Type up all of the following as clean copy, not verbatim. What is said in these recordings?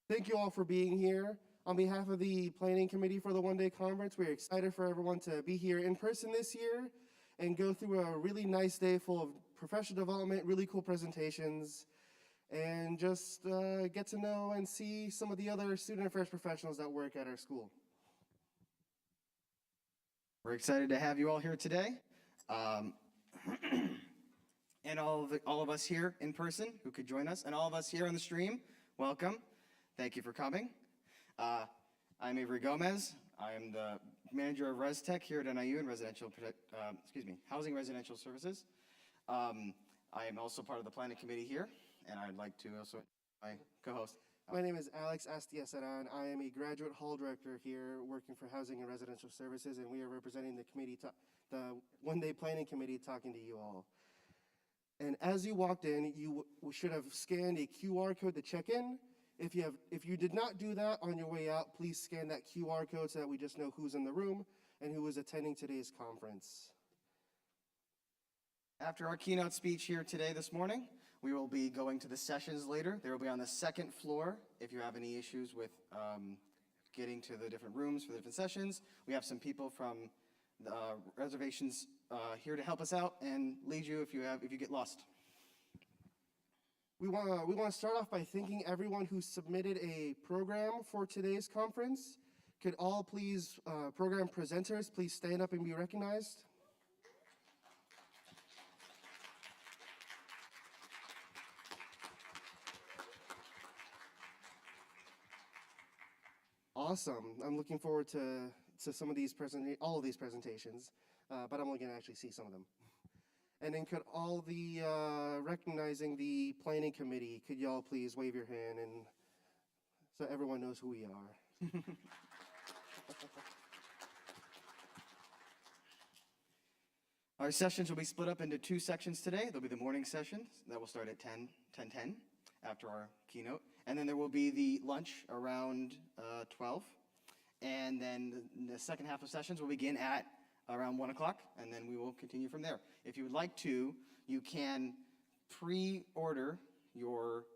Thank you all for being here. On behalf of the planning committee for the one-day conference, we're excited for everyone to be here in person this year and go through a really nice day full of professional development, really cool presentations, and just get to know and see some of the other student affairs professionals that work at our school. We're excited to have you all here today. And all of us here in person who could join us, and all of us here on the stream, welcome. Thank you for coming. I'm Avery Gomez. I am the manager of ResTech here at NIU and Housing Residential Services. I am also part of the planning committee here, and I'd like to also my co-host. My name is Alex Astiasaran. I am a graduate hall director here working for Housing and Residential Services, and we are representing the committee, the one-day planning committee, talking to you all. And as you walked in, you should have scanned a QR code to check in. If you did not do that on your way out, please scan that QR code so that we just know who's in the room and who is attending today's conference. After our keynote speech here today this morning, we will be going to the sessions later. They will be on the second floor. If you have any issues with getting to the different rooms for the different sessions, we have some people from the reservations here to help us out and lead you if you get lost. We want to start off by thanking everyone who submitted a program for today's conference. Could all please, program presenters, please stand up and be recognized? Awesome. I'm looking forward to some of these all of these presentations, but I'm only going to actually see some of them. And then could all the recognizing the planning committee, could y'all please wave your hand and so everyone knows who we are. Our sessions will be split up into two sections today. There'll be the morning session that will start at 10:10 after our keynote. And then there will be the lunch around 12. And then the second half of sessions will begin at around 1 o'clock, and then we will continue from there. If you would like to, you can pre-order your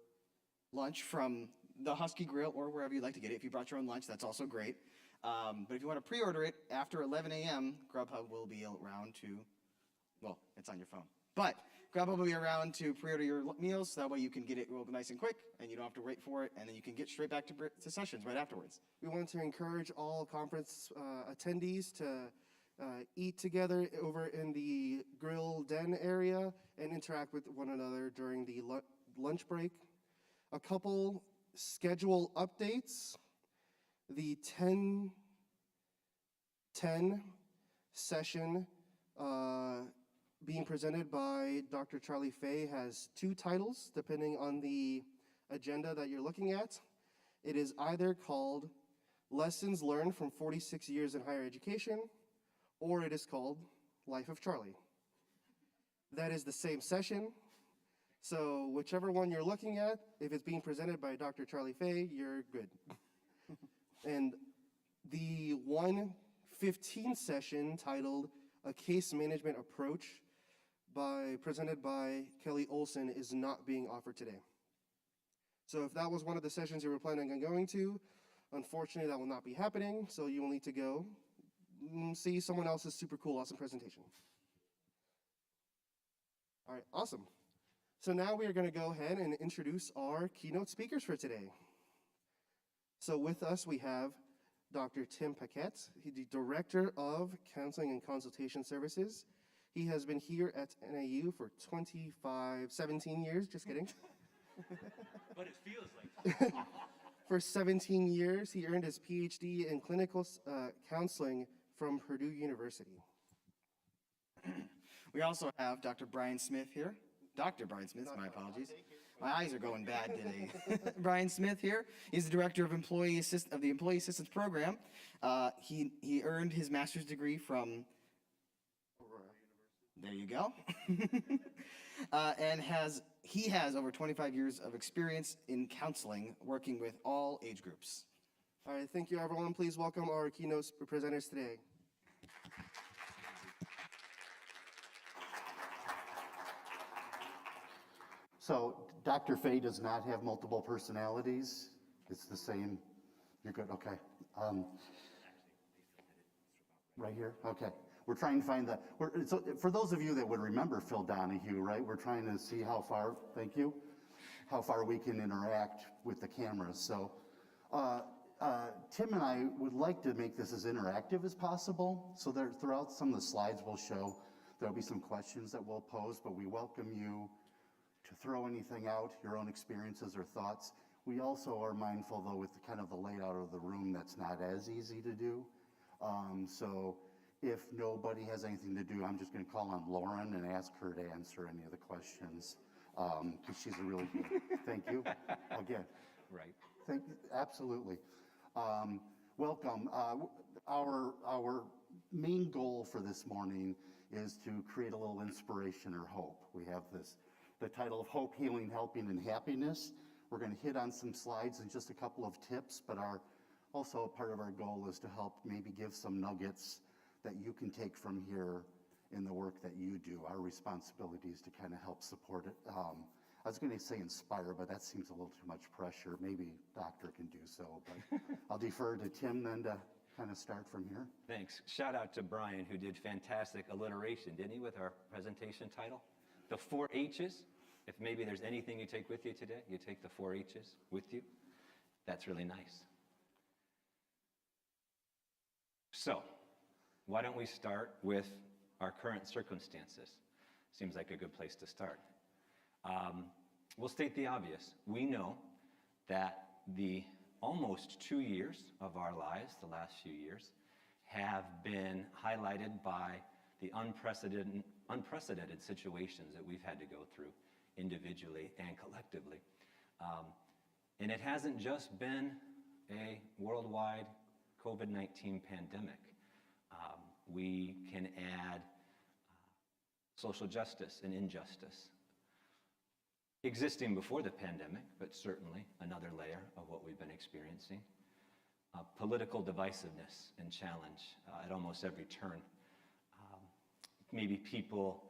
lunch from the Husky Grill or wherever you'd like to get it. If you brought your own lunch, that's also great. But if you want to pre-order it, after 11 a.m., Grubhub will be around to, well, it's on your phone. But Grubhub will be around to pre-order your meals, so that way you can get it real nice and quick, and you don't have to wait for it, and then you can get straight back to sessions right afterwards. We want to encourage all conference attendees to eat together over in the grill den area and interact with one another during the lunch break. A couple schedule updates. The 10:10 session being presented by Dr. Charlie Fay has two titles depending on the agenda that you're looking at. It is either called Lessons Learned from 46 Years in Higher Education, or it is called Life of Charlie. That is the same session. So whichever one you're looking at, if it's being presented by Dr. Charlie Fay, you're good. And the 1:15 session titled A Case Management Approach presented by Kelly Olson is not being offered today. So if that was one of the sessions you were planning on going to, unfortunately that will not be happening, so you will need to go see someone else's super cool, awesome presentation. All right, awesome. So now we are going to go ahead and introduce our keynote speakers for today. So with us we have Dr. Tim Paquette. He's the Director of Counseling and Consultation Services. He has been here at NIU for 17 years, just kidding. But it feels like For 17 years, he earned his PhD in clinical counseling from Purdue University. We also have Dr. Brian Smith here. Dr. Brian Smith, my apologies. My eyes are going bad today. Brian Smith here. He's the director of the Employee Assistance Program. He earned his master's degree from Aurora University. There you go. And he has over 25 years of experience in counseling, working with all age groups. All right, thank you, everyone. Please welcome our keynote presenters today. So Dr. Fay does not have multiple personalities. It's the same. You're good, okay. Right here, okay. We're trying to find so for those of you that would remember Phil Donahue, right? We're trying to see how far, thank you, how far we can interact with the cameras. So Tim and I would like to make this as interactive as possible. So throughout some of the slides we'll show, there'll be some questions that we'll pose, but we welcome you to throw anything out, your own experiences or thoughts. We also are mindful, though, with kind of the layout of the room, that's not as easy to do. So if nobody has anything to do, I'm just going to call on Lauren and ask her to answer any of the questions, because she's a really good. Thank you again. Right. Absolutely. Welcome. Our main goal for this morning is to create a little inspiration or hope. We have the title of Hope, Healing, Helping, and Happiness. We're going to hit on some slides and just a couple of tips, but also part of our goal is to help maybe give some nuggets that you can take from here in the work that you do. Our responsibility is to kind of help support it. I was going to say inspire, but that seems a little too much pressure. Maybe Doctor can do so, but I'll defer to Tim then to kind of start from here. Thanks. Shout out to Brian, who did fantastic alliteration, didn't he, with our presentation title? The 4 H's. If maybe there's anything you take with you today, you take the 4 H's with you. That's really nice. So, why don't we start with our current circumstances? Seems like a good place to start. We'll state the obvious. We know that the almost 2 years of our lives, the last few years, have been highlighted by the unprecedented situations that we've had to go through individually and collectively. And it hasn't just been a worldwide COVID-19 pandemic. We can add social justice and injustice existing before the pandemic, but certainly another layer of what we've been experiencing. Political divisiveness and challenge at almost every turn. Maybe people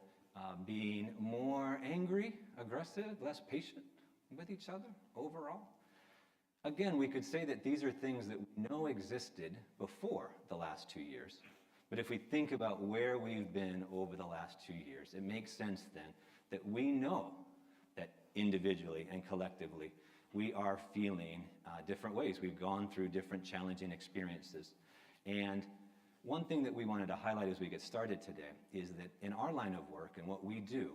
being more angry, aggressive, less patient with each other overall. Again, we could say that these are things that we know existed before the last 2 years. But if we think about where we've been over the last 2 years, it makes sense then that we know that individually and collectively we are feeling different ways. We've gone through different challenging experiences. And one thing that we wanted to highlight as we get started today is that in our line of work and what we do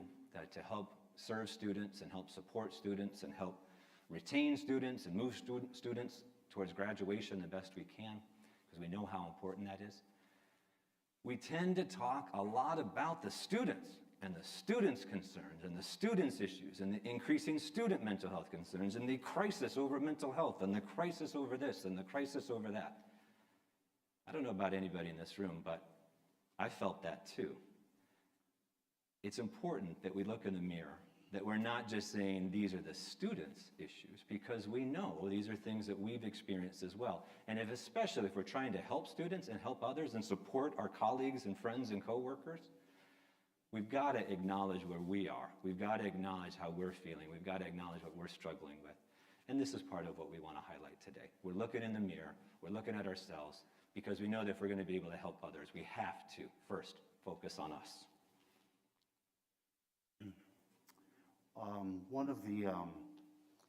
to help serve students and help support students and help retain students and move students towards graduation the best we can, because we know how important that is, we tend to talk a lot about the students and the students' concerns and the students' issues and the increasing student mental health concerns and the crisis over mental health and the crisis over this and the crisis over that. I don't know about anybody in this room, but I felt that too. It's important that we look in the mirror, that we're not just saying these are the students' issues, because we know these are things that we've experienced as well. And especially if we're trying to help students and help others and support our colleagues and friends and coworkers, we've got to acknowledge where we are. We've got to acknowledge how we're feeling. We've got to acknowledge what we're struggling with. And this is part of what we want to highlight today. We're looking in the mirror. We're looking at ourselves, because we know that if we're going to be able to help others, we have to first focus on us. One of the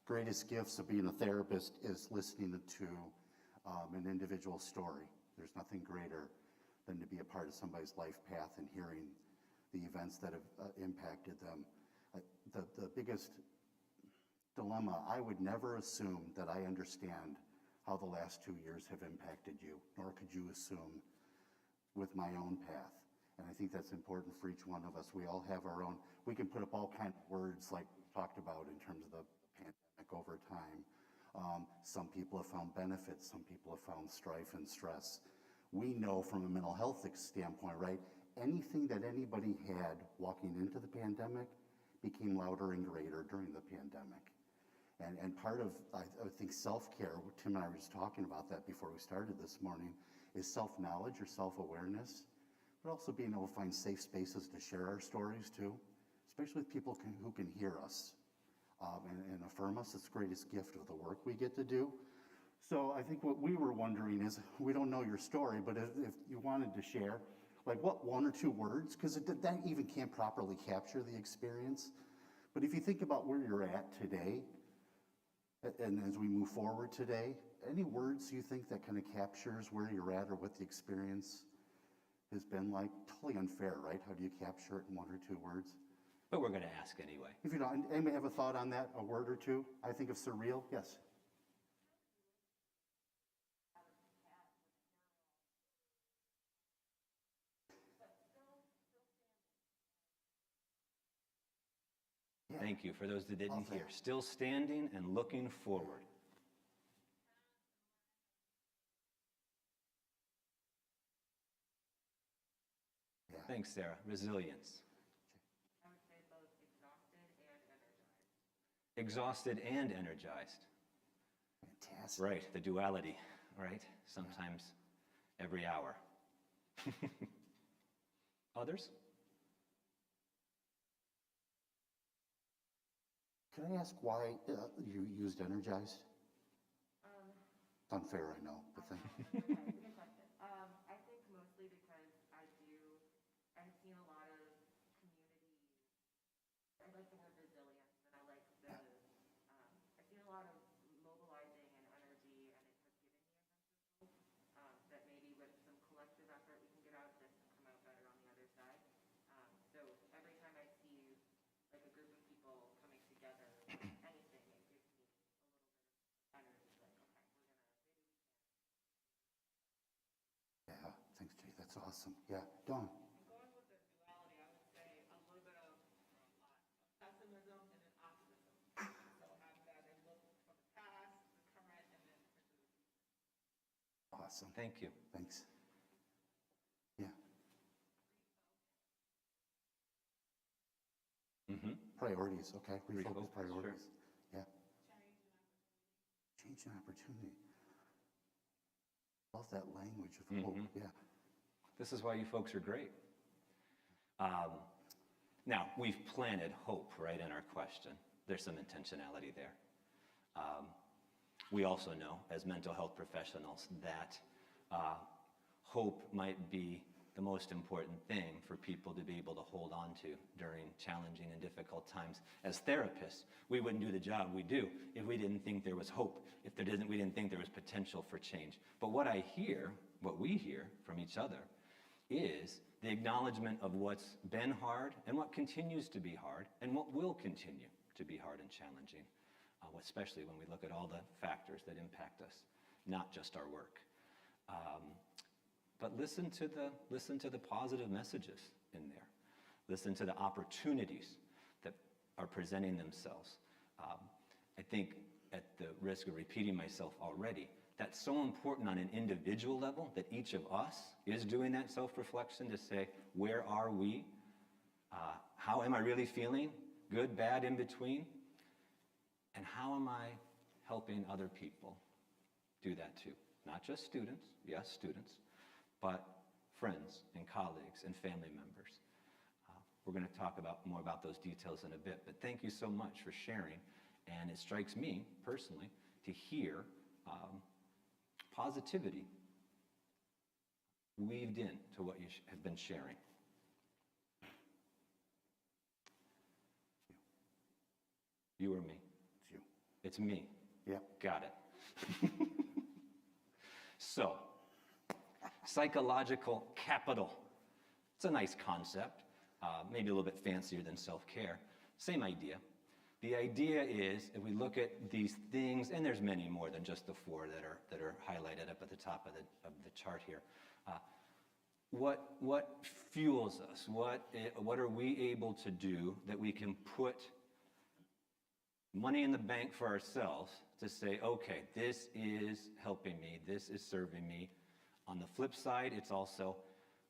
greatest gifts of being a therapist is listening to an individual story. There's nothing greater than to be a part of somebody's life path and hearing the events that have impacted them. The biggest dilemma, I would never assume that I understand how the last 2 years have impacted you, nor could you assume with my own path. And I think that's important for each one of us. We all have our own, we can put up all kinds of words like we talked about in terms of the pandemic over time. Some people have found benefits, some people have found strife and stress. We know from a mental health standpoint, right, anything that anybody had walking into the pandemic became louder and greater during the pandemic. And part of, I think, self-care, Tim and I were just talking about that before we started this morning, is self-knowledge or self-awareness, but also being able to find safe spaces to share our stories too, especially with people who can hear us and affirm us. It's the greatest gift of the work we get to do. So I think what we were wondering is, we don't know your story, but if you wanted to share, like what one or two words, because that even can't properly capture the experience. But if you think about where you're at today, and as we move forward today, any words you think that kind of captures where you're at or what the experience has been like? Totally unfair, right? How do you capture it in one or two words? But we're going to ask anyway. If you don't, anybody have a thought on that, a word or two? I think of surreal, yes. Yeah. Thank you for those that didn't Love that. hear. Still standing and looking forward. Yeah. Thanks, Sarah. Resilience. I would say both exhausted and energized. Exhausted and energized. Fantastic. Right, the duality, right? Sometimes every hour. Others? Can I ask why you used energized? It's unfair, I know, but thank you. Okay, good question. I think mostly because I have seen a lot of community, I like the word resilience, and I like the, I've seen a lot of mobilizing and energy, and it has given me a sense of hope, that maybe with some collective effort, we can get out of this and come out better on the other side. So every time I see like a group of people coming together, anything, it gives me a little bit of energy, like, okay, we're gonna, maybe we can. Yeah, thanks, Jay. That's awesome. Yeah, Dawn. Going with the duality, I would say a little bit of pessimism and then optimism. So have that and look from the past, the current, and then into the future. Awesome. Thank you. Thanks. Yeah. Mm-hmm. Priorities, okay. Refocus Refocus, priorities. sure. Yeah. Change and opportunity. Love that language of hope. Mm-hmm. Yeah. This is why you folks are great. Now, we've planted hope right in our question. There's some intentionality there. We also know, as mental health professionals, that hope might be the most important thing for people to be able to hold on to during challenging and difficult times. As therapists, we wouldn't do the job we do if we didn't think there was hope, if we didn't think there was potential for change. But what we hear from each other is the acknowledgement of what's been hard and what continues to be hard and what will continue to be hard and challenging, especially when we look at all the factors that impact us, not just our work. But listen to the positive messages in there. Listen to the opportunities that are presenting themselves. I think, at the risk of repeating myself already, that's so important on an individual level that each of us is doing that self-reflection to say, where are we? How am I really feeling? Good, bad, in between? And how am I helping other people do that too? Not just students, yes, students, but friends and colleagues and family members. We're going to talk more about those details in a bit, but thank you so much for sharing. And it strikes me, personally, to hear positivity weaved in to what you have been sharing. You or me? It's you. It's me. Yeah. Got it. So, psychological capital. It's a nice concept, maybe a little bit fancier than self-care. Same idea. The idea is, if we look at these things, and there's many more than just the four that are highlighted up at the top of the chart here. What fuels us? What are we able to do that we can put money in the bank for ourselves to say, okay, this is helping me, this is serving me. On the flip side, it's also,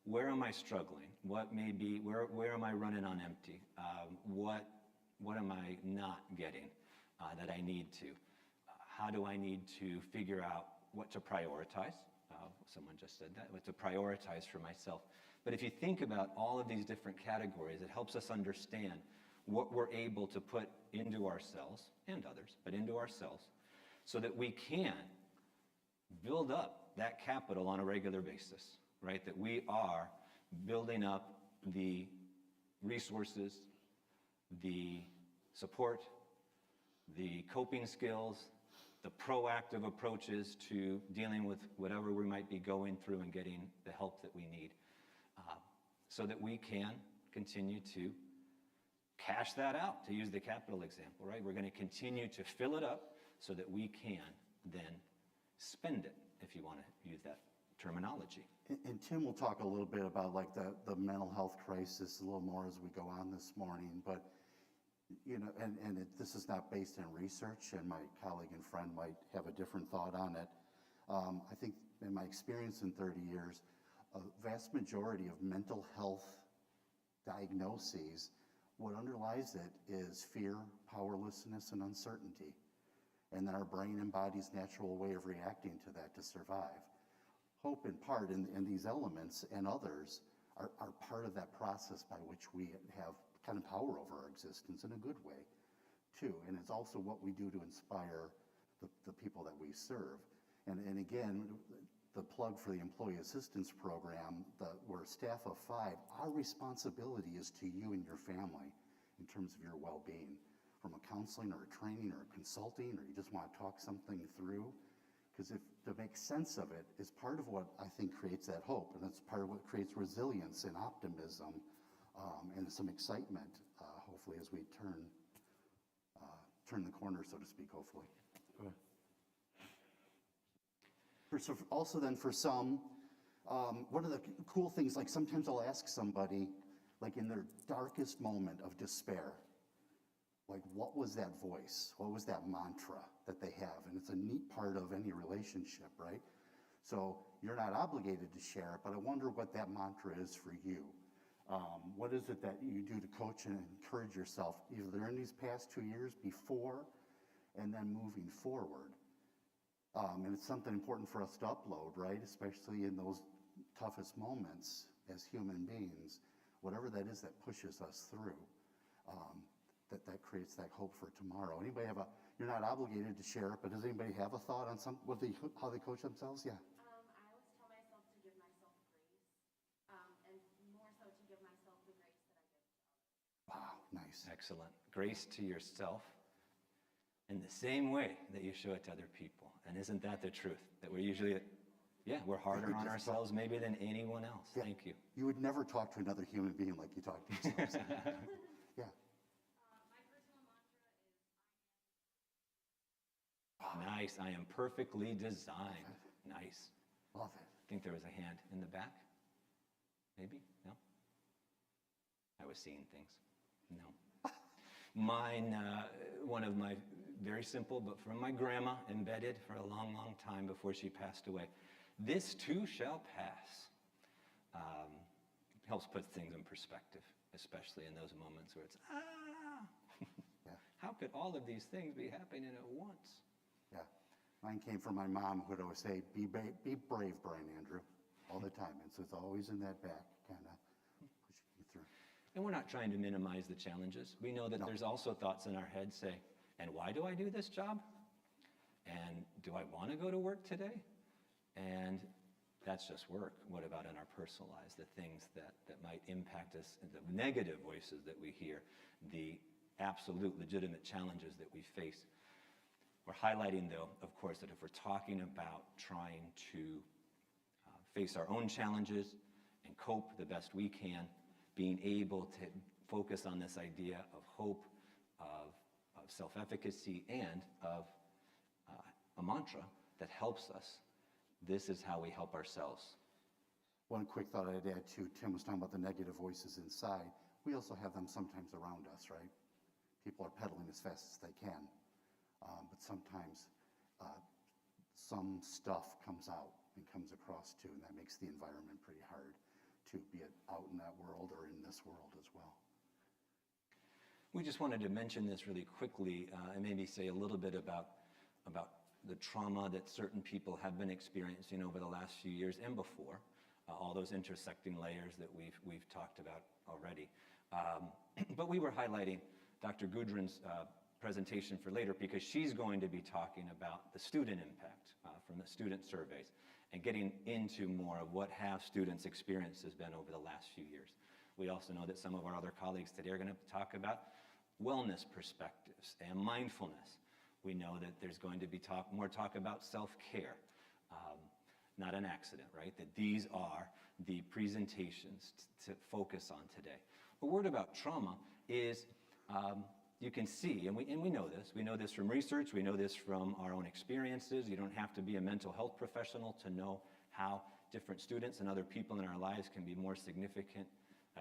where am I struggling? What may be, where am I running on empty? What am I not getting that I need to? How do I need to figure out what to prioritize? Someone just said that, what to prioritize for myself. But if you think about all of these different categories, it helps us understand what we're able to put into ourselves, and others, but into ourselves, so that we can build up that capital on a regular basis, right? That we are building up the resources, the support, the coping skills, the proactive approaches to dealing with whatever we might be going through and getting the help that we need, so that we can continue to cash that out, to use the capital example, right? We're going to continue to fill it up so that we can then spend it, if you want to use that terminology. And Tim will talk a little bit about like the mental health crisis a little more as we go on this morning, but this is not based in research, and my colleague and friend might have a different thought on it. I think in my experience in 30 years, a vast majority of mental health diagnoses, what underlies it is fear, powerlessness, and uncertainty. And then our brain embodies natural way of reacting to that to survive. Hope, in part, and these elements and others are part of that process by which we have kind of power over our existence in a good way, too. And it's also what we do to inspire the people that we serve. And again, the plug for the Employee Assistance Program, we're a staff of 5. Our responsibility is to you and your family in terms of your well-being, from a counseling or a training or a consulting, or you just want to talk something through. Because to make sense of it is part of what I think creates that hope, and that's part of what creates resilience and optimism, and some excitement, hopefully, as we turn the corner, so to speak, hopefully. Go ahead. Also then for some, one of the cool things, like sometimes I'll ask somebody, like in their darkest moment of despair, like what was that voice? What was that mantra that they have? And it's a neat part of any relationship, right? So you're not obligated to share it, but I wonder what that mantra is for you. What is it that you do to coach and encourage yourself, either in these past 2 years, before, and then moving forward? And it's something important for us to upload, right? Especially in those toughest moments as human beings, whatever that is that pushes us through, that creates that hope for tomorrow. Anybody have you're not obligated to share it, but does anybody have a thought on how they coach themselves? Yeah. I always tell myself to give myself grace, and more so to give myself the grace that I give to others. Wow, nice. Excellent. Grace to yourself in the same way that you show it to other people. And isn't that the truth? That we're usually, we're harder on ourselves maybe than anyone else. Yeah. Thank you. You would never talk to another human being like you talk to yourselves. Yeah. My personal mantra is Nice. I am perfectly designed. Nice. Love it. I think there was a hand in the back. Maybe? No? I was seeing things. No. Mine, one of my, very simple, but from my grandma, embedded for a long, long time before she passed away. This too shall pass. Helps put things in perspective, especially in those moments where it's, Yeah. how could all of these things be happening at once? Yeah. Mine came from my mom, who would always say, be brave, Brian Andrew, all the time. And so it's always in that back, kind of pushing you through. And we're not trying to minimize the challenges. We know that there's also thoughts in our head say, and why do I do this job? And do I want to go to work today? And that's just work. What about in our personal lives, the things that might impact us, the negative voices that we hear, the absolute legitimate challenges that we face? We're highlighting, though, of course, that if we're talking about trying to face our own challenges and cope the best we can, being able to focus on this idea of hope, of self-efficacy, and of a mantra that helps us. This is how we help ourselves. One quick thought I'd add too, Tim was talking about the negative voices inside. We also have them sometimes around us, right? People are pedaling as fast as they can. But sometimes some stuff comes out and comes across too, and that makes the environment pretty hard to be it out in that world or in this world as well. We just wanted to mention this really quickly and maybe say a little bit about the trauma that certain people have been experiencing over the last few years and before, all those intersecting layers that we've talked about already. But we were highlighting Dr. Gudrun's presentation for later because she's going to be talking about the student impact from the student surveys and getting into more of what have students' experience has been over the last few years. We also know that some of our other colleagues today are going to talk about wellness perspectives and mindfulness. We know that there's going to be more talk about self-care. Not an accident, right? That these are the presentations to focus on today. A word about trauma is, you can see, and we know this. We know this from research. We know this from our own experiences. You don't have to be a mental health professional to know how different students and other people in our lives can be more significant,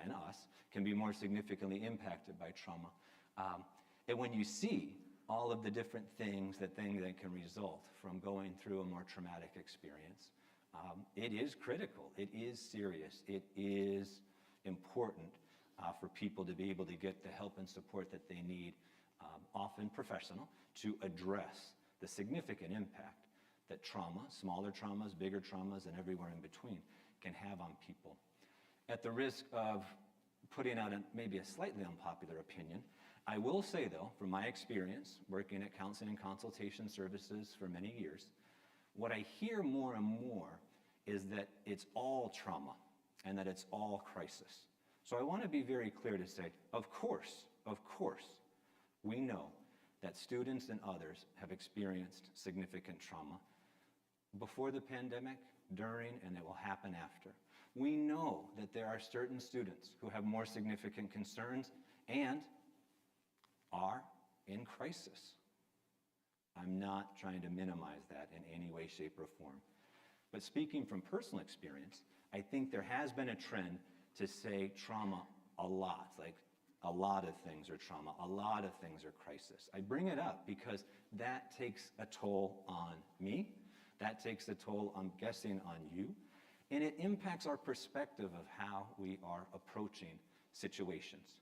and us, can be more significantly impacted by trauma. And when you see all of the different things that can result from going through a more traumatic experience, it is critical, it is serious, it is important for people to be able to get the help and support that they need, often professional, to address the significant impact that trauma, smaller traumas, bigger traumas, and everywhere in between, can have on people. At the risk of putting out maybe a slightly unpopular opinion, I will say though, from my experience working at counseling and consultation services for many years, what I hear more and more is that it's all trauma and that it's all crisis. So I want to be very clear to say, of course, we know that students and others have experienced significant trauma before the pandemic, during, and it will happen after. We know that there are certain students who have more significant concerns and are in crisis. I'm not trying to minimize that in any way, shape, or form. But speaking from personal experience, I think there has been a trend to say trauma a lot, like a lot of things are trauma, a lot of things are crisis. I bring it up because that takes a toll on me, that takes a toll, I'm guessing, on you, and it impacts our perspective of how we are approaching situations.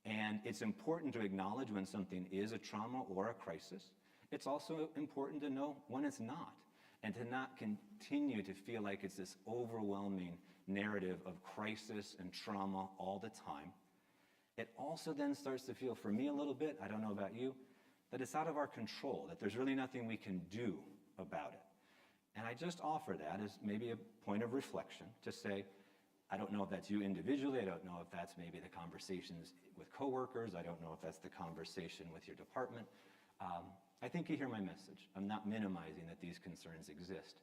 And it's important to acknowledge when something is a trauma or a crisis. It's also important to know when it's not, and to not continue to feel like it's this overwhelming narrative of crisis and trauma all the time. It also then starts to feel, for me a little bit, I don't know about you, that it's out of our control, that there's really nothing we can do about it. And I just offer that as maybe a point of reflection to say, I don't know if that's you individually, I don't know if that's maybe the conversations with coworkers, I don't know if that's the conversation with your department. I think you hear my message. I'm not minimizing that these concerns exist.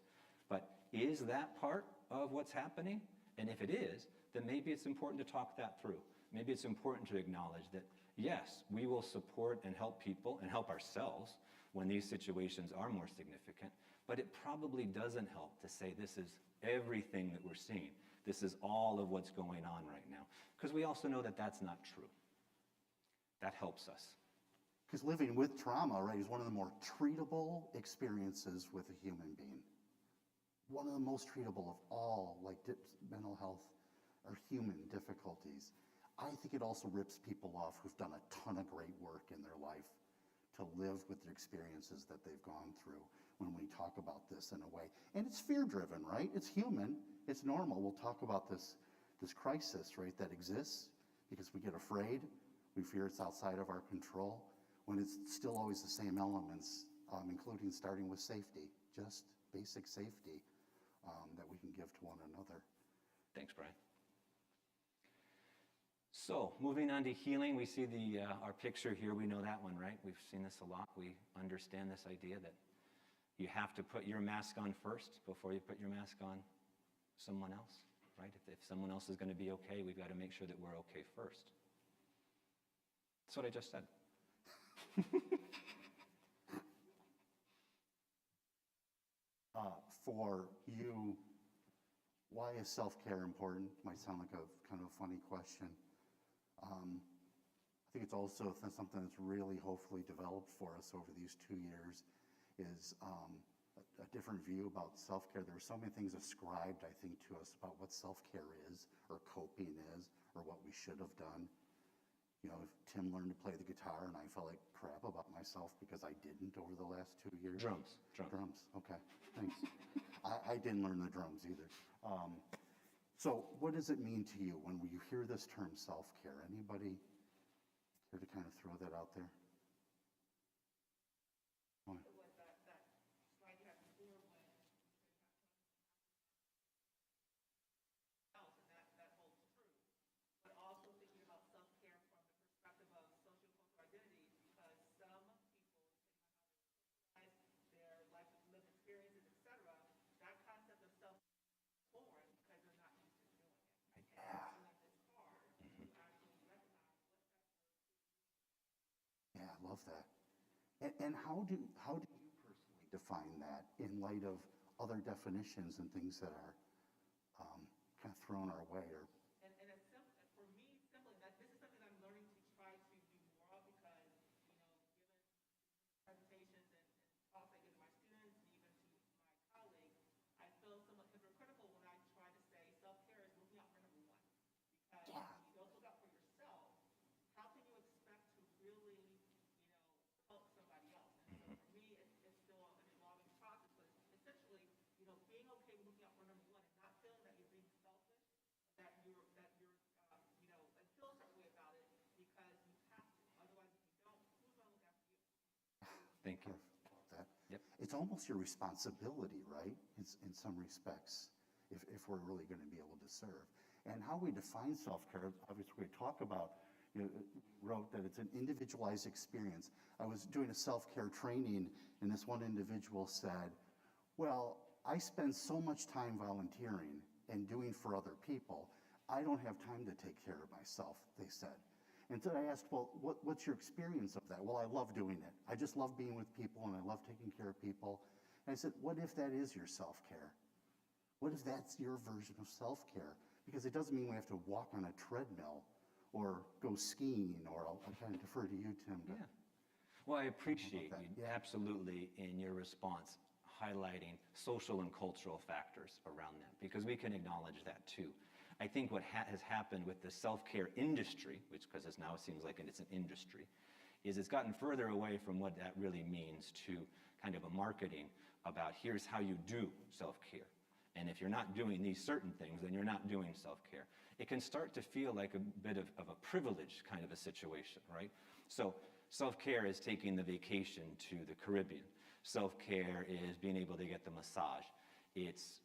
But is that part of what's happening? And if it is, then maybe it's important to talk that through. Maybe it's important to acknowledge that, yes, we will support and help people and help ourselves when these situations are more significant, but it probably doesn't help to say this is everything that we're seeing. This is all of what's going on right now. Because we also know that that's not true. That helps us. Because living with trauma, right, is one of the more treatable experiences with a human being. One of the most treatable of all, like mental health or human difficulties. I think it also rips people off who've done a ton of great work in their life to live with the experiences that they've gone through when we talk about this in a way. And it's fear-driven, right? It's human. It's normal. We'll talk about this crisis, right, that exists because we get afraid. We fear it's outside of our control, when it's still always the same elements, including starting with safety, just basic safety that we can give to one another. Thanks, Brian. So, moving on to healing, we see our picture here. We know that one, right? We've seen this a lot. We understand this idea that you have to put your mask on first before you put your mask on someone else, right? If someone else is going to be okay, we've got to make sure that we're okay first. That's what I just said. For you, why is self-care important? Might sound like a kind of funny question. I think it's also something that's really hopefully developed for us over these 2 years is a different view about self-care. There are so many things ascribed, I think, to us about what self-care is or coping is or what we should have done. You know, if Tim learned to play the guitar and I felt like crap about myself because I didn't over the last 2 years. Drums. Okay, thanks. I didn't learn the drums either. So what does it mean to you when you hear this term self-care? Anybody care to kind of throw that out there? love that. And how do you personally define that in light of other definitions and things that are kind of thrown our way? Or And it's simple, for me, simply, that this is something I'm learning to try to do more of because, given presentations and talks I give to my students and even to my colleagues, I feel somewhat hypocritical when I try to say self-care is looking out for number one. Because Yeah. if you don't look out for yourself, how can you expect to really, help somebody else? And so for me, it's still an evolving process, but essentially, being okay with looking out for number one and not feeling that you're being selfish, that you're and feel a certain way about it because you have to. Otherwise, if you don't, who's going to look after you? Thank you. love that. Yep. It's almost your responsibility, right? In some respects, if we're really going to be able to serve. And how we define self-care, obviously we talk about, wrote that it's an individualized experience. I was doing a self-care training and this one individual said, well, I spend so much time volunteering and doing for other people, I don't have time to take care of myself, they said. And so I asked, well, what's your experience of that? Well, I love doing it. I just love being with people and I love taking care of people. And I said, what if that is your self-care? What if that's your version of self-care? Because it doesn't mean we have to walk on a treadmill or go skiing, or I'll kind of defer to you, Tim. Yeah. Well, I appreciate that. you Yeah. absolutely in your response highlighting social and cultural factors around that, because we can acknowledge that too. I think what has happened with the self-care industry, which because now it seems like it's an industry, is it's gotten further away from what that really means to kind of a marketing about here's how you do self-care. And if you're not doing these certain things, then you're not doing self-care. It can start to feel like a bit of a privileged kind of a situation, right? So self-care is taking the vacation to the Caribbean. Self-care is being able to get the massage. It's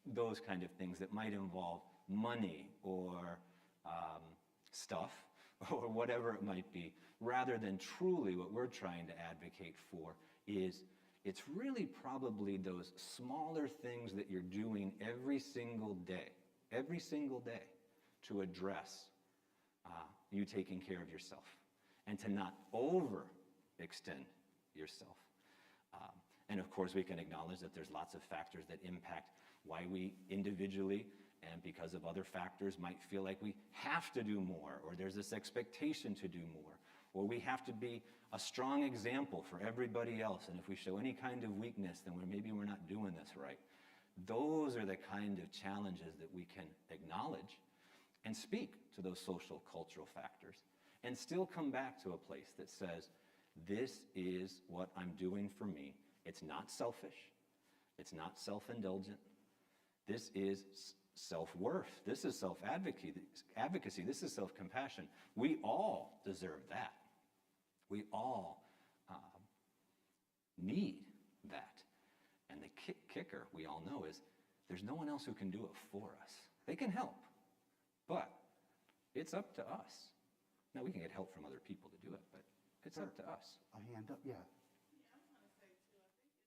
those kind of things that might involve money or stuff or whatever it might be, rather than truly what we're trying to advocate for is it's really probably those smaller things that you're doing every single day to address you taking care of yourself and to not overextend yourself. And of course, we can acknowledge that there's lots of factors that impact why we individually and because of other factors might feel like we have to do more, or there's this expectation to do more, or we have to be a strong example for everybody else, and if we show any kind of weakness, then maybe we're not doing this right. Those are the kind of challenges that we can acknowledge and speak to those social, cultural factors, and still come back to a place that says, this is what I'm doing for me. It's not selfish. It's not self-indulgent. This is self-worth. This is self-advocacy. This is self-compassion. We all deserve that. We all need that. And the kicker, we all know, is there's no one else who can do it for us. They can help, but it's up to us. Now, we can get help from other people to do it, but it's up to us. A hand up, yeah. Yeah, I was going to say too, I think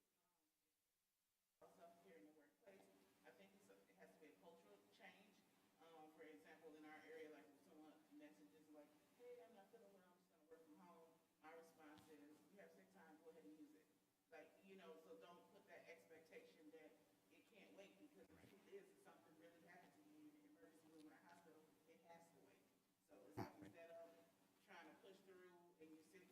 it's self-care in the workplace. I think it has to be a cultural change. For example, in our area, like if someone messages like, hey, I'm not feeling well, I'm just going to work from home. My response is, you have sick time, go ahead and use it. Like, so don't put that expectation that it can't wait, because the truth is, if something really happened to you in an emergency room in a hospital, it has to wait. So it's like instead of trying to push through and you're sick,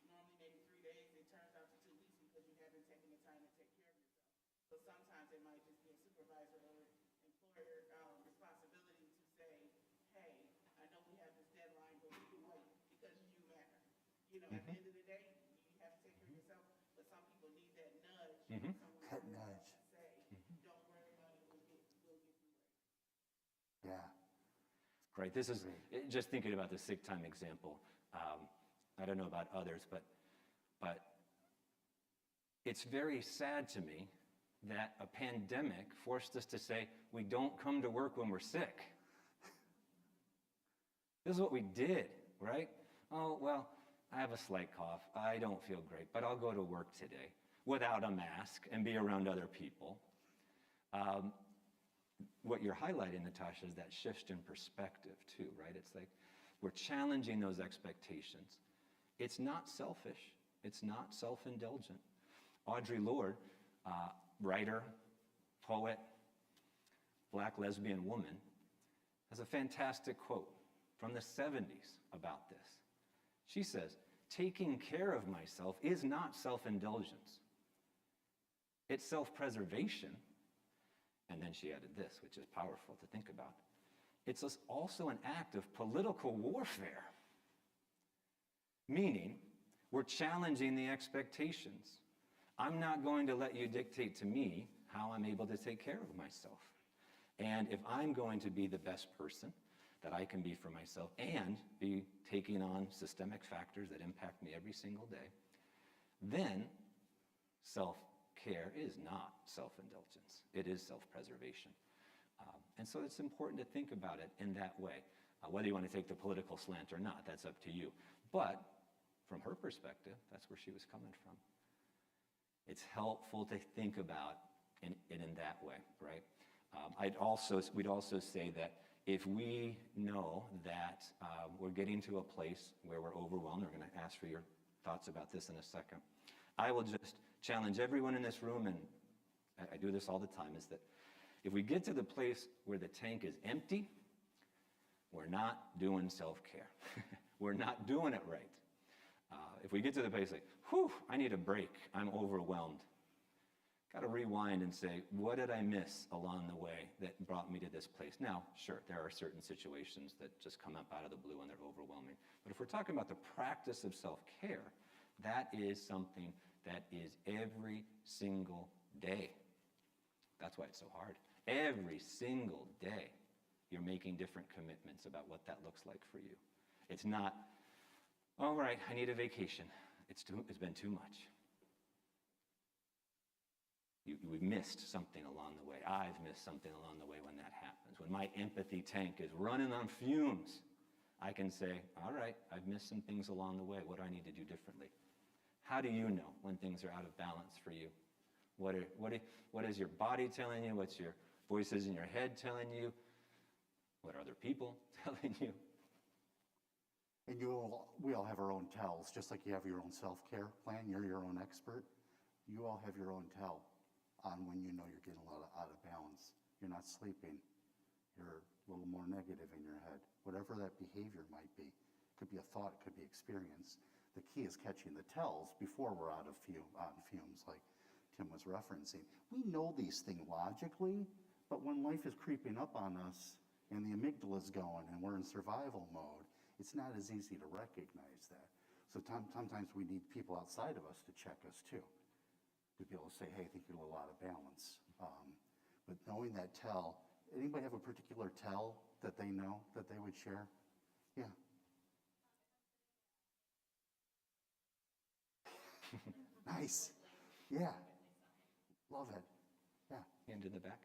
normally maybe 3 days, it turns out to 2 weeks because you haven't taken the time to take care of yourself. So sometimes it might just be a supervisor or employer responsibility to say, hey, I know we have this deadline, but we can wait because you matter. At the end of the day, you have to take care of yourself, but some people need that nudge. Someone That nudge. to say, don't worry about it, we'll get through it. Yeah. Right, this is, just thinking about the sick time example, I don't know about others, but it's very sad to me that a pandemic forced us to say, we don't come to work when we're sick. This is what we did, right? Oh, well, I have a slight cough, I don't feel great, but I'll go to work today without a mask and be around other people. What you're highlighting, Natasha, is that shift in perspective too, right? It's like we're challenging those expectations. It's not selfish. It's not self-indulgent. Audre Lorde, writer, poet, black lesbian woman, has a fantastic quote from the 70s about this. She says, "Taking care of myself is not self-indulgence. It's self-preservation." And then she added this, which is powerful to think about. "It's also an act of political warfare." Meaning, we're challenging the expectations. I'm not going to let you dictate to me how I'm able to take care of myself. And if I'm going to be the best person that I can be for myself and be taking on systemic factors that impact me every single day, then self-care is not self-indulgence. It is self-preservation. And so it's important to think about it in that way. Whether you want to take the political slant or not, that's up to you. But from her perspective, that's where she was coming from. It's helpful to think about it in that way, right? We'd also say that if we know that we're getting to a place where we're overwhelmed, we're going to ask for your thoughts about this in a second. I will just challenge everyone in this room, and I do this all the time, is that if we get to the place where the tank is empty, we're not doing self-care. We're not doing it right. If we get to the place like, whew, I need a break, I'm overwhelmed, got to rewind and say, what did I miss along the way that brought me to this place? Now, sure, there are certain situations that just come up out of the blue and they're overwhelming. But if we're talking about the practice of self-care, that is something that is every single day. That's why it's so hard. Every single day, you're making different commitments about what that looks like for you. It's not, all right, I need a vacation. It's been too much. We've missed something along the way. I've missed something along the way when that happens. When my empathy tank is running on fumes, I can say, all right, I've missed some things along the way. What do I need to do differently? How do you know when things are out of balance for you? What is your body telling you? What's your voices in your head telling you? What are other people telling you? And we all have our own tells, just like you have your own self-care plan. You're your own expert. You all have your own tell on when you know you're getting a lot out of balance. You're not sleeping. You're a little more negative in your head. Whatever that behavior might be. It could be a thought, it could be experience. The key is catching the tells before we're out of fumes, like Tim was referencing. We know these things logically, but when life is creeping up on us and the amygdala is going and we're in survival mode, it's not as easy to recognize that. So sometimes we need people outside of us to check us too, to be able to say, hey, I think you're a little out of balance. But knowing that tell, anybody have a particular tell that they know that they would share? Yeah. Nice. Yeah. Love it. Yeah. Hand in the back.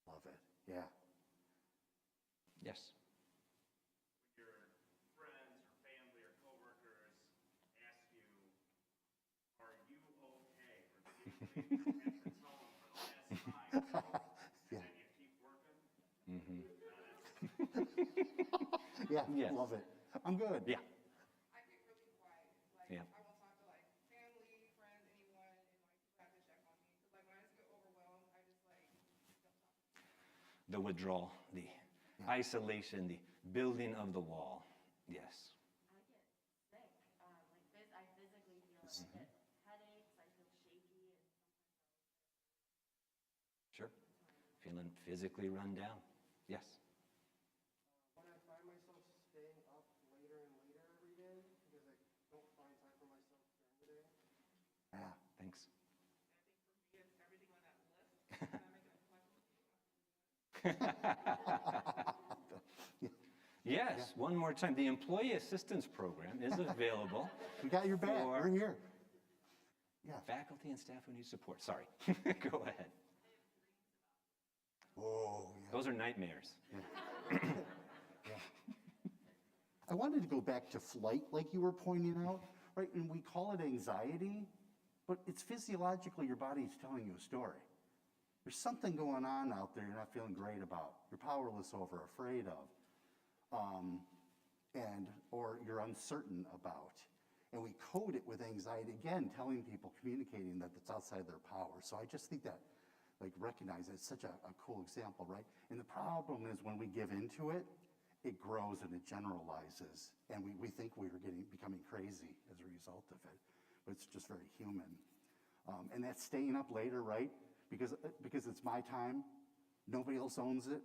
Love it. Yeah. Yes. When your friends or family or coworkers ask you, "Are you okay?" or "Did you hit the tone for the last time?" Yeah. And you keep working. Mm-hmm. Yeah. Yes. Love it. I'm good. Yeah. I get really quiet. Like, Yeah. I won't talk to, like, family, friends, anyone, and, like, people have to check on me. Because, like, when I just get overwhelmed, I just, like, don't talk. The withdrawal, the isolation, the building of the wall. Yes. I get sick. I physically feel it. I get headaches. I feel shaky, and Sure. Feeling physically run down. Yes. When I find myself staying up later and later every day because I don't find time for myself during the day. Yeah. Thanks. And I think for me, it's everything on that list. And I'm making a collection. Yes, one more time. The Employee Assistance Program is available. We got your back. For- We're here. Yeah. Faculty and staff who need support. Sorry. Go ahead. Oh, yeah. Those are nightmares. Yeah. I wanted to go back to flight, like you were pointing out, right? And we call it anxiety, but it's physiologically your body's telling you a story. There's something going on out there you're not feeling great about, you're powerless over, afraid of, or you're uncertain about. And we code it with anxiety, again, telling people, communicating that it's outside their power. So I just think that, like, recognize it's such a cool example, right? And the problem is when we give into it, it grows and it generalizes. And we think we're becoming crazy as a result of it. But it's just very human. And that's staying up later, right? Because it's my time. Nobody else owns it.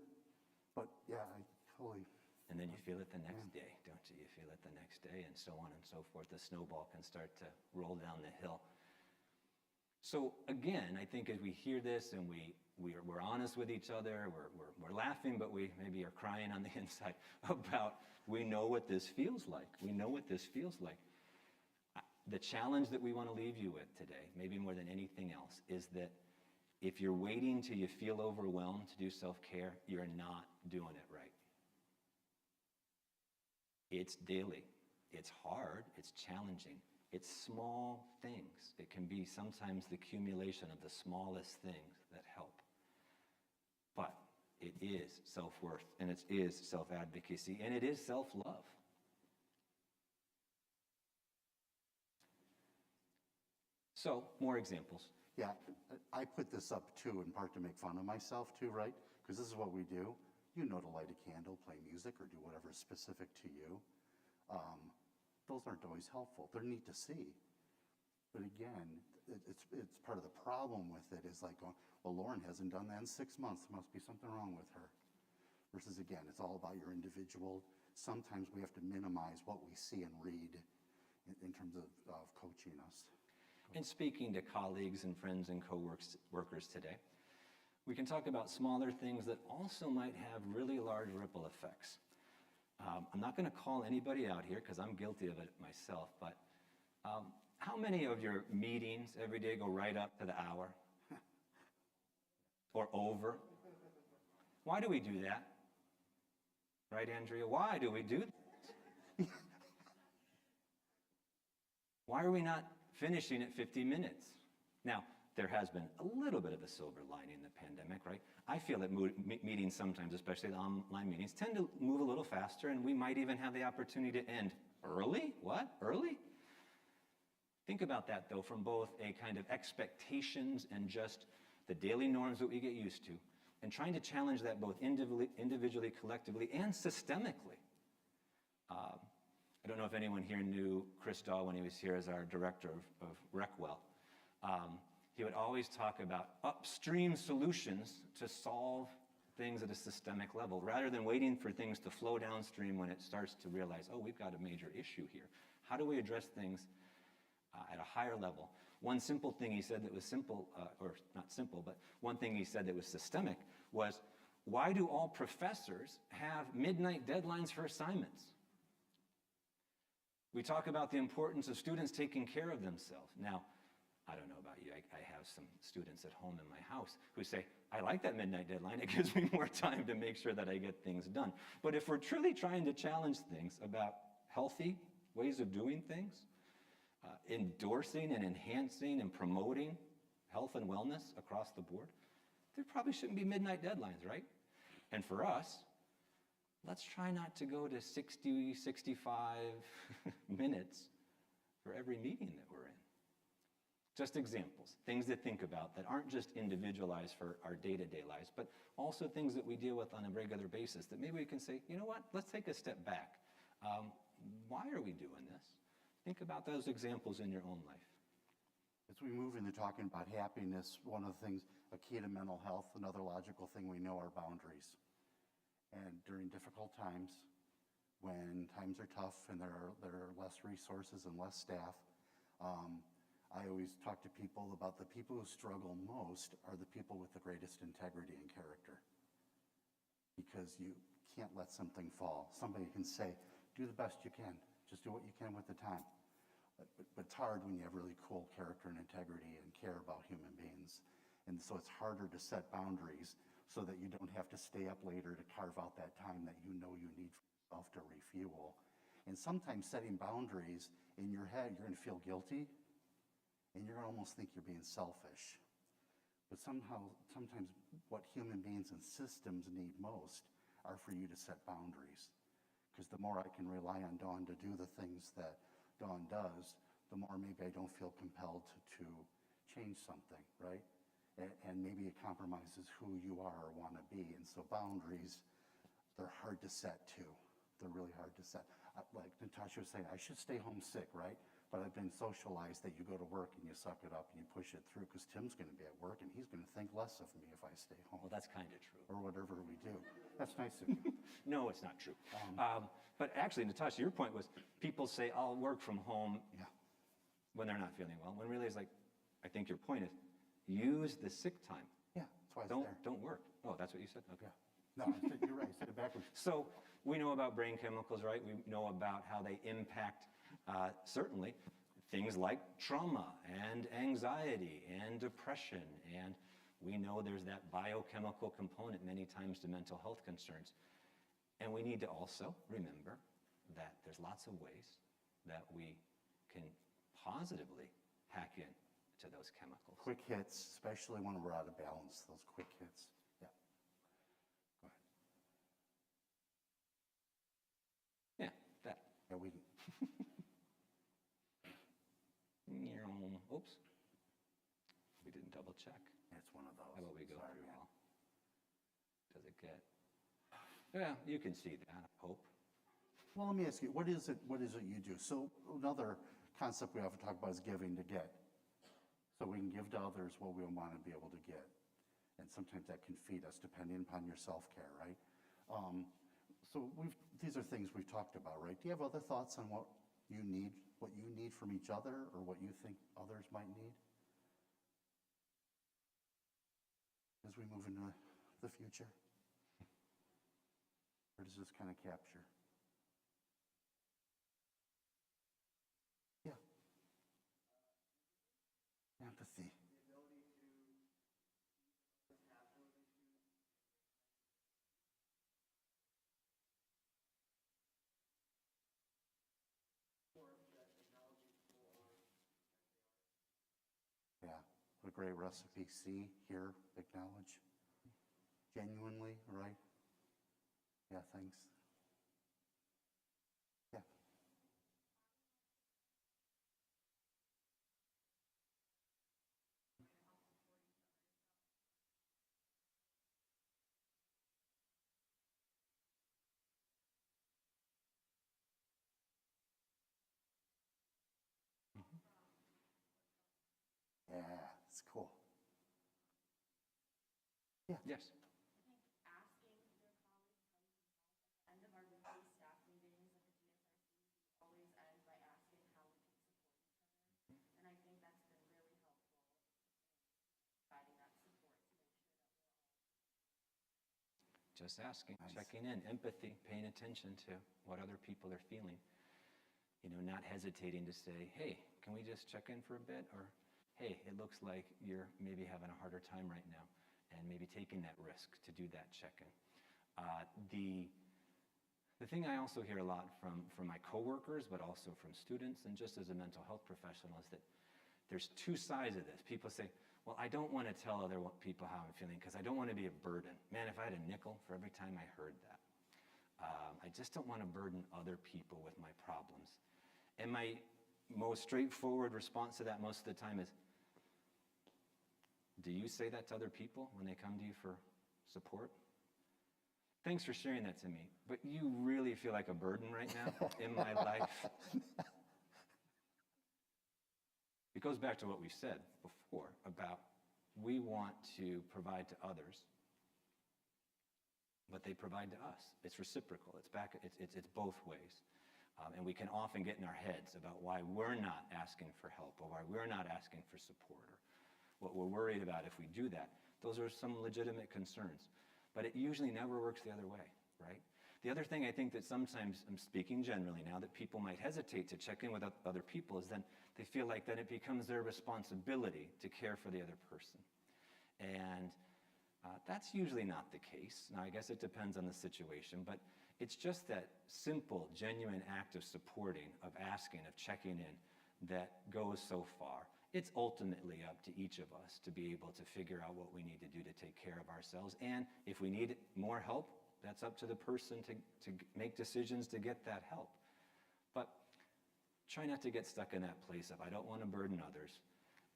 But yeah, I totally. And then you feel it the next day, don't you? You feel it the next day, and so on and so forth. The snowball can start to roll down the hill. So again, I think as we hear this and we're honest with each other, we're laughing, but we maybe are crying on the inside about, we know what this feels like. We know what this feels like. The challenge that we want to leave you with today, maybe more than anything else, is that if you're waiting till you feel overwhelmed to do self-care, you're not doing it right. It's daily. It's hard. It's challenging. It's small things. It can be sometimes the accumulation of the smallest things that help. But it is self-worth, and it is self-advocacy, and it is self-love. So, more examples. Yeah, I put this up too, in part to make fun of myself too, right? Because this is what we do. You know to light a candle, play music, or do whatever is specific to you. Those aren't always helpful. They're neat to see. But again, it's part of the problem with it is like going, well, Lauren hasn't done that in 6 months. There must be something wrong with her. Versus again, it's all about your individual. Sometimes we have to minimize what we see and read in terms of coaching us. And speaking to colleagues and friends and co-workers today, we can talk about smaller things that also might have really large ripple effects. I'm not going to call anybody out here because I'm guilty of it myself, but how many of your meetings every day go right up to the hour? Or over? Why do we do that? Right, Andrea? Why do we do that? Why are we not finishing at 50 minutes? Now, there has been a little bit of a silver lining in the pandemic, right? I feel that meetings sometimes, especially the online meetings, tend to move a little faster, and we might even have the opportunity to end early. What? Early? Think about that, though, from both a kind of expectations and just the daily norms that we get used to, and trying to challenge that both individually, collectively, and systemically. I don't know if anyone here knew Chris Dahl when he was here as our director of Recwell. He would always talk about upstream solutions to solve things at a systemic level, rather than waiting for things to flow downstream when it starts to realize, oh, we've got a major issue here. How do we address things at a higher level? One simple thing he said that was simple, or not simple, but one thing he said that was systemic was, why do all professors have midnight deadlines for assignments? We talk about the importance of students taking care of themselves. Now, I don't know about you, I have some students at home in my house who say, I like that midnight deadline, it gives me more time to make sure that I get things done. But if we're truly trying to challenge things about healthy ways of doing things, endorsing and enhancing and promoting health and wellness across the board, there probably shouldn't be midnight deadlines, right? And for us, let's try not to go to 60, 65 minutes for every meeting that we're in. Just examples, things to think about that aren't just individualized for our day-to-day lives, but also things that we deal with on a regular basis that maybe we can say, you know what, let's take a step back. Why are we doing this? Think about those examples in your own life. As we move into talking about happiness, one of the things, a key to mental health, another logical thing we know are boundaries. And during difficult times, when times are tough and there are less resources and less staff, I always talk to people about the people who struggle most are the people with the greatest integrity and character. Because you can't let something fall. Somebody can say, do the best you can. Just do what you can with the time. But it's hard when you have really cool character and integrity and care about human beings. And so it's harder to set boundaries so that you don't have to stay up later to carve out that time that you know you need for yourself to refuel. And sometimes setting boundaries in your head, you're going to feel guilty. and you're gonna almost think you're being selfish. But sometimes what human beings and systems need most are for you to set boundaries. Because the more I can rely on Dawn to do the things that Dawn does, the more maybe I don't feel compelled to change something, right? And maybe it compromises who you are or want to be. And so boundaries, they're hard to set too. They're really hard to set. Like Natasha was saying, I should stay home sick, right? But I've been socialized that you go to work and you suck it up and you push it through because Tim's going to be at work and he's going to think less of me if I stay home. Well, that's kind of true. Or whatever we do. That's nice of you. No, it's not true. But actually, Natasha, your point was people say, I'll work from home Yeah. when they're not feeling well. When really it's like, I think your point is, use the sick time. Yeah, that's why it's there. Don't work. Oh, that's what you said? Okay. Yeah. No, you're right. I said it backwards. So we know about brain chemicals, right? We know about how they impact, certainly, things like trauma and anxiety and depression. And we know there's that biochemical component many times to mental health concerns. And we need to also remember that there's lots of ways that we can positively hack in to those chemicals. Quick hits, especially when we're out of balance, those quick hits. Yeah. Go ahead. Yeah, that. Yeah, we Oops. We didn't double check. it's one of those. How about we go Sorry, through man. all? Does it get? Yeah, you can see that, I hope. Well, let me ask you, what is it you do? So another concept we often talk about is giving to get. So we can give to others what we want to be able to get. And sometimes that can feed us depending upon your self-care, right? So these are things we've talked about, right? Do you have other thoughts on what you need from each other or what you think others might need as we move into the future? Or does this kind of capture? Yeah. Empathy. Yeah, what a great recipe. See, hear, acknowledge. Genuinely, right? Yeah, thanks. Yeah. Yeah, it's cool. Yeah. Yes. Asking your colleagues how we can help. At the end of our weekly staff meetings at the DSRC, we always end by asking how we can support each other. And I think that's been really helpful in providing that support to make sure that we're all. Just asking, Nice. checking in, empathy, paying attention to what other people are feeling. You know, not hesitating to say, hey, can we just check in for a bit? Or, hey, it looks like you're maybe having a harder time right now. And maybe taking that risk to do that check-in. The thing I also hear a lot from my coworkers, but also from students, and just as a mental health professional, is that there's two sides of this. People say, well, I don't want to tell other people how I'm feeling because I don't want to be a burden. Man, if I had a nickel for every time I heard that. I just don't want to burden other people with my problems. And my most straightforward response to that most of the time is, do you say that to other people when they come to you for support? Thanks for sharing that to me, but you really feel like a burden right now in my life. It goes back to what we said before about we want to provide to others what they provide to us. It's reciprocal. It's both ways. And we can often get in our heads about why we're not asking for help or why we're not asking for support or what we're worried about if we do that. Those are some legitimate concerns. But it usually never works the other way, right? The other thing I think that sometimes, I'm speaking generally now, that people might hesitate to check in with other people is then they feel like then it becomes their responsibility to care for the other person. And that's usually not the case. Now, I guess it depends on the situation, but it's just that simple, genuine act of supporting, of asking, of checking in that goes so far. it's ultimately up to each of us to be able to figure out what we need to do to take care of ourselves. And if we need more help, that's up to the person to make decisions to get that help. But try not to get stuck in that place of, I don't want to burden others.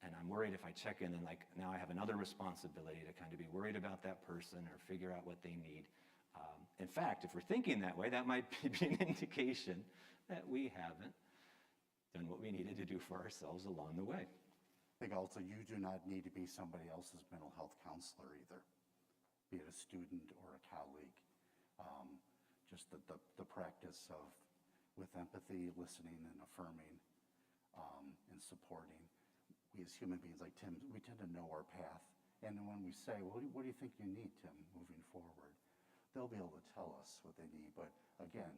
And I'm worried if I check in, then like now I have another responsibility to kind of be worried about that person or figure out what they need. In fact, if we're thinking that way, that might be an indication that we haven't done what we needed to do for ourselves along the way. I think also you do not need to be somebody else's mental health counselor either, be it a student or a colleague. Just the practice of, with empathy, listening and affirming and supporting. We as human beings, like Tim, we tend to know our path. And then when we say, well, what do you think you need, Tim, moving forward? They'll be able to tell us what they need. But again,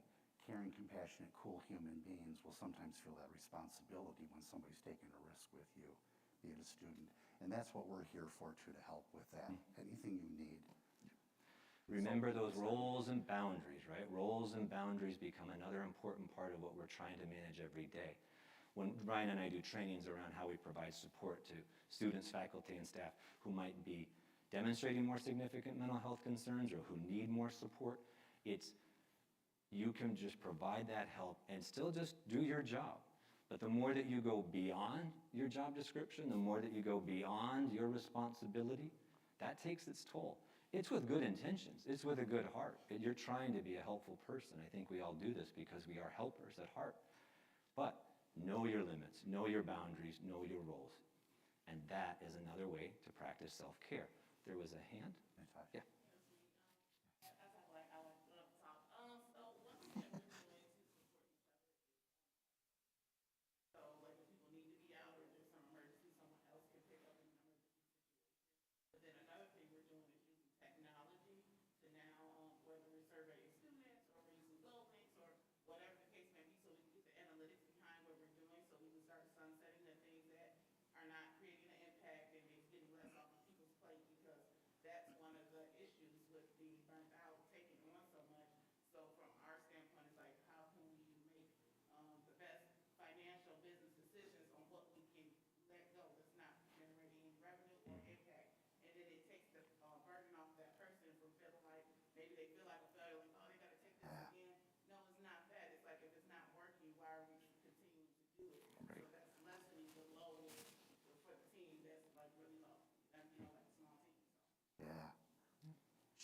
caring, compassionate, cool human beings will sometimes feel that responsibility when somebody's taking a risk with you, be it a student. And that's what we're here for, too, to help with that. Anything you need. Remember those roles and boundaries, right? Roles and boundaries become another important part of what we're trying to manage every day. When Ryan and I do trainings around how we provide support to students, faculty, and staff who might be demonstrating more significant mental health concerns or who need more support, you can just provide that help and still just do your job. But the more that you go beyond your job description, the more that you go beyond your responsibility, that takes its toll. It's with good intentions. It's with a good heart. You're trying to be a helpful person. I think we all do this because we are helpers at heart. But know your limits, know your boundaries, know your roles. And that is another way to practice self-care. There was a hand? Yeah.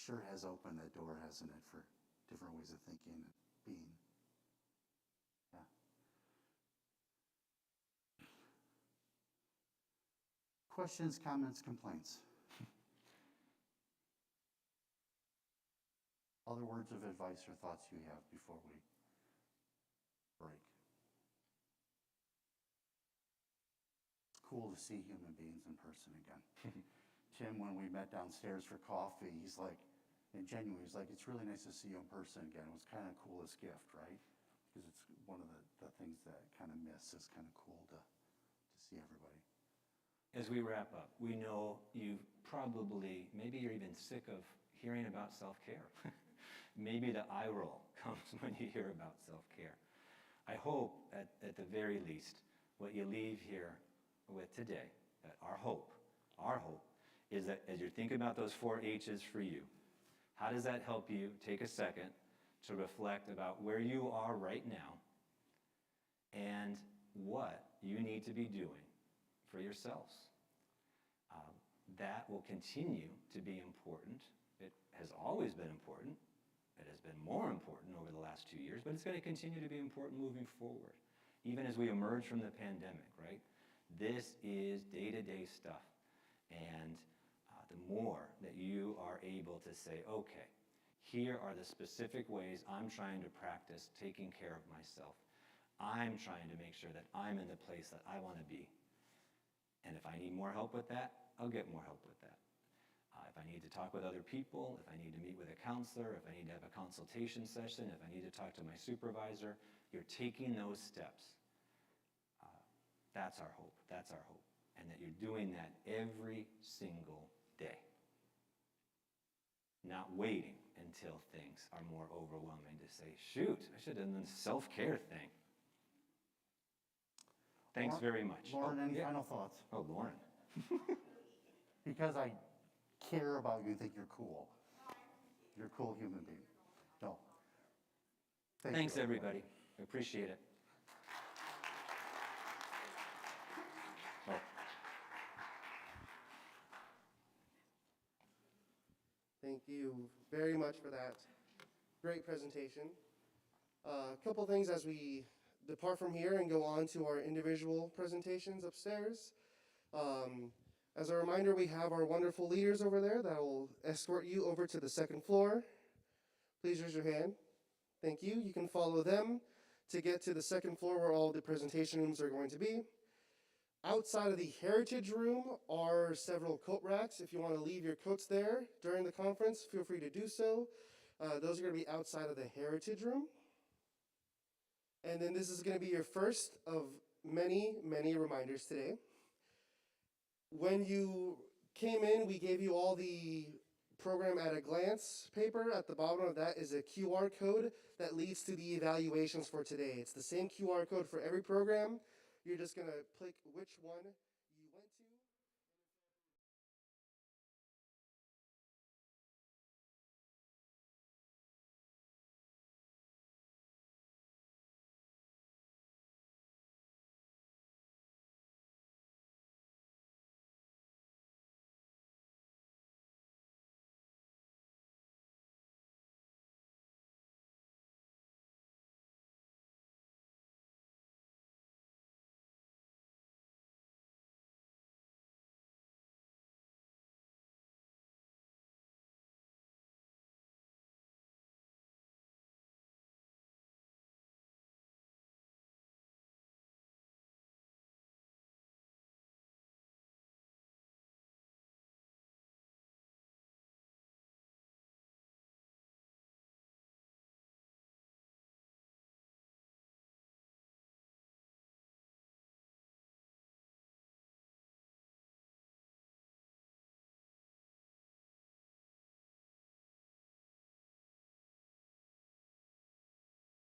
Sure has opened that door, hasn't it, for different ways of thinking and being. Yeah. Questions, comments, complaints? Other words of advice or thoughts you have before we break? It's cool to see human beings in person again. Tim, when we met downstairs for coffee, he's like, and genuinely, he's like, it's really nice to see you in person again. It was kind of the coolest gift, right? Because it's one of the things that I kind of miss. It's kind of cool to see everybody. As we wrap up, we know you probably, maybe you're even sick of hearing about self-care. Maybe the eye roll comes when you hear about self-care. I hope, at the very least, what you leave here with today, our hope, is that as you're thinking about those 4 H's for you, how does that help you take a second to reflect about where you are right now and what you need to be doing for yourselves? That will continue to be important. It has always been important. It has been more important over the last 2 years, but it's going to continue to be important moving forward, even as we emerge from the pandemic, right? This is day-to-day stuff. And the more that you are able to say, okay, here are the specific ways I'm trying to practice taking care of myself. I'm trying to make sure that I'm in the place that I want to be. And if I need more help with that, I'll get more help with that. If I need to talk with other people, if I need to meet with a counselor, if I need to have a consultation session, if I need to talk to my supervisor, you're taking those steps. That's our hope. That's our hope. And that you're doing that every single day. Not waiting until things are more overwhelming to say, shoot, I should have done the self-care thing. Thanks very much. Lauren, Oh, any yeah. final thoughts? Oh, Lauren. Because I care about you and think you're cool. You're a cool human being. No. Thanks, you. everybody. I appreciate it. Oh. Thank you very much for that great presentation. A couple things as we depart from here and go on to our individual presentations upstairs. As a reminder, we have our wonderful leaders over there that will escort you over to the second floor. Please raise your hand. Thank you. You can follow them to get to the second floor where all the presentation rooms are going to be. Outside of the Heritage Room are several coat racks. If you want to leave your coats there during the conference, feel free to do so. Those are going to be outside of the Heritage Room. And then this is going to be your first of many, many reminders today. When you came in, we gave you all the program at a glance paper. At the bottom of that is a QR code that leads to the evaluations for today. It's the same QR code for every program. You're just going to click which one